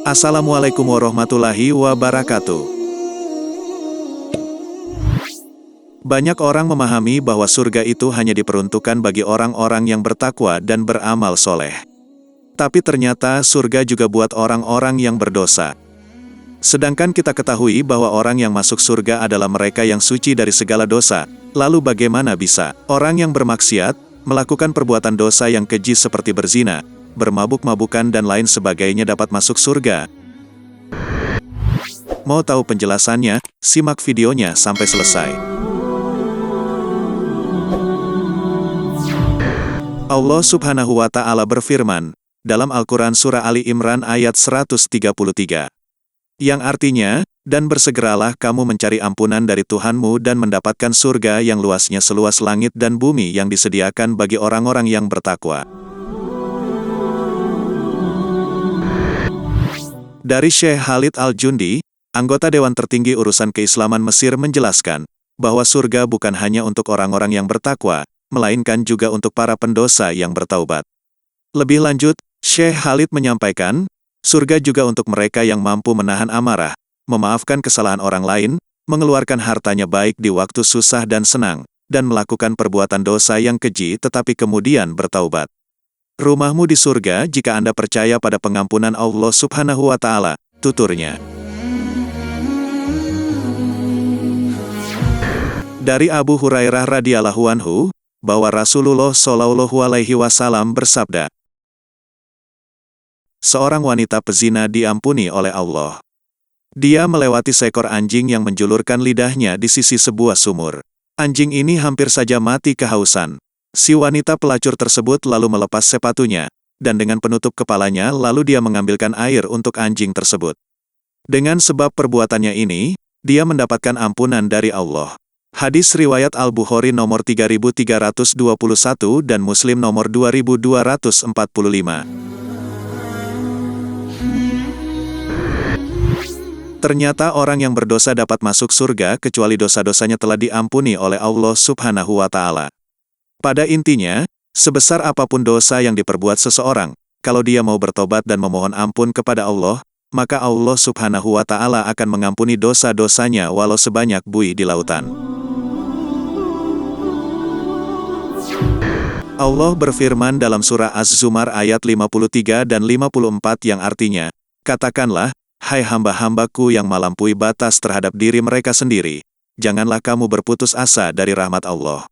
Assalamualaikum warahmatullahi wabarakatuh. Banyak orang memahami bahwa surga itu hanya diperuntukkan bagi orang-orang yang bertakwa dan beramal soleh. Tapi ternyata surga juga buat orang-orang yang berdosa. Sedangkan kita ketahui bahwa orang yang masuk surga adalah mereka yang suci dari segala dosa. Lalu bagaimana bisa orang yang bermaksiat, melakukan perbuatan dosa yang keji seperti berzina, bermabuk-mabukan dan lain sebagainya dapat masuk surga? Mau tahu penjelasannya? Simak videonya sampai selesai. Allah Subhanahu wa Ta'ala berfirman dalam Al-Quran Surah Ali Imran ayat 133, yang artinya, dan bersegeralah kamu mencari ampunan dari Tuhanmu dan mendapatkan surga yang luasnya seluas langit dan bumi yang disediakan bagi orang-orang yang bertakwa. Dari Syekh Khalid Al-Jundi, anggota Dewan Tertinggi Urusan Keislaman Mesir menjelaskan, bahwa surga bukan hanya untuk orang-orang yang bertakwa, melainkan juga untuk para pendosa yang bertaubat. Lebih lanjut, Syekh Khalid menyampaikan, surga juga untuk mereka yang mampu menahan amarah, memaafkan kesalahan orang lain, mengeluarkan hartanya baik di waktu susah dan senang, dan melakukan perbuatan dosa yang keji tetapi kemudian bertaubat. Rumahmu di surga jika Anda percaya pada pengampunan Allah Subhanahu wa Ta'ala, tuturnya. Dari Abu Hurairah radhiyallahu anhu, bahwa Rasulullah shallallahu alaihi wasallam bersabda, seorang wanita pezina diampuni oleh Allah. Dia melewati seekor anjing yang menjulurkan lidahnya di sisi sebuah sumur. Anjing ini hampir saja mati kehausan. Si wanita pelacur tersebut lalu melepas sepatunya, dan dengan penutup kepalanya lalu dia mengambilkan air untuk anjing tersebut. Dengan sebab perbuatannya ini, dia mendapatkan ampunan dari Allah. Hadis riwayat Al-Bukhari nomor 3321 dan Muslim nomor 2245. Ternyata orang yang berdosa dapat masuk surga kecuali dosa-dosanya telah diampuni oleh Allah Subhanahu wa Ta'ala. Pada intinya, sebesar apapun dosa yang diperbuat seseorang, kalau dia mau bertobat dan memohon ampun kepada Allah, maka Allah Subhanahu wa Ta'ala akan mengampuni dosa-dosanya walau sebanyak buih di lautan. Allah berfirman dalam surah Az-Zumar ayat 53 dan 54 yang artinya, katakanlah, hai hamba-hambaku yang melampaui batas terhadap diri mereka sendiri, janganlah kamu berputus asa dari rahmat Allah.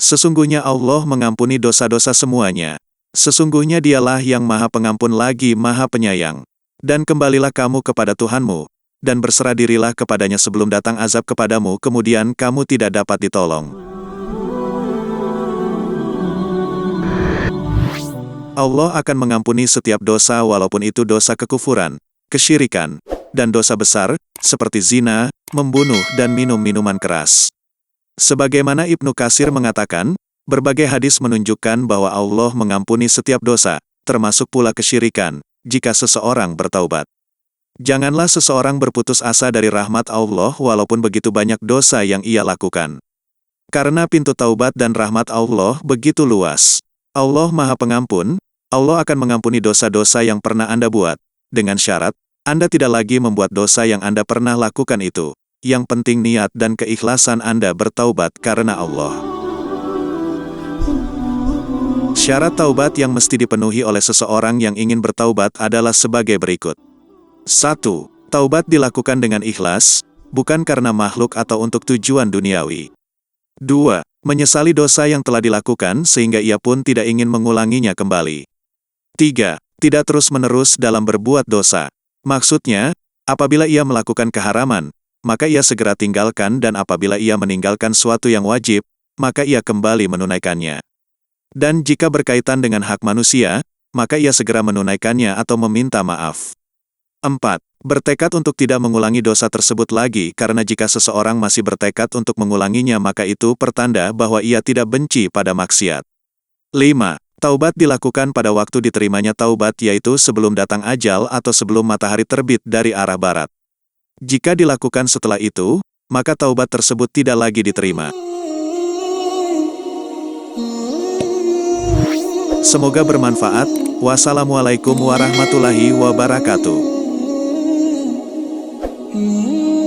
Sesungguhnya Allah mengampuni dosa-dosa semuanya. Sesungguhnya Dialah yang Maha Pengampun lagi Maha Penyayang. Dan kembalilah kamu kepada Tuhanmu, dan berserah dirilah kepadanya sebelum datang azab kepadamu kemudian kamu tidak dapat ditolong. Allah akan mengampuni setiap dosa walaupun itu dosa kekufuran, kesyirikan, dan dosa besar, seperti zina, membunuh dan minum minuman keras. Sebagaimana Ibnu Katsir mengatakan, berbagai hadis menunjukkan bahwa Allah mengampuni setiap dosa, termasuk pula kesyirikan, jika seseorang bertaubat. Janganlah seseorang berputus asa dari rahmat Allah walaupun begitu banyak dosa yang ia lakukan. Karena pintu taubat dan rahmat Allah begitu luas. Allah Maha Pengampun, Allah akan mengampuni dosa-dosa yang pernah Anda buat, dengan syarat, Anda tidak lagi membuat dosa yang Anda pernah lakukan itu. Yang penting niat dan keikhlasan Anda bertaubat karena Allah. Syarat taubat yang mesti dipenuhi oleh seseorang yang ingin bertaubat adalah sebagai berikut. 1. Taubat dilakukan dengan ikhlas, bukan karena makhluk atau untuk tujuan duniawi. 2. Menyesali dosa yang telah dilakukan sehingga ia pun tidak ingin mengulanginya kembali. 3. Tidak terus-menerus dalam berbuat dosa. Maksudnya, apabila ia melakukan keharaman, maka ia segera tinggalkan dan apabila ia meninggalkan suatu yang wajib, maka ia kembali menunaikannya. Dan jika berkaitan dengan hak manusia, maka ia segera menunaikannya atau meminta maaf. 4. Bertekad untuk tidak mengulangi dosa tersebut lagi karena jika seseorang masih bertekad untuk mengulanginya maka itu pertanda bahwa ia tidak benci pada maksiat. 5. Taubat dilakukan pada waktu diterimanya taubat yaitu sebelum datang ajal atau sebelum matahari terbit dari arah barat. Jika dilakukan setelah itu, maka taubat tersebut tidak lagi diterima. Semoga bermanfaat. Wassalamualaikum warahmatullahi wabarakatuh. Hmm.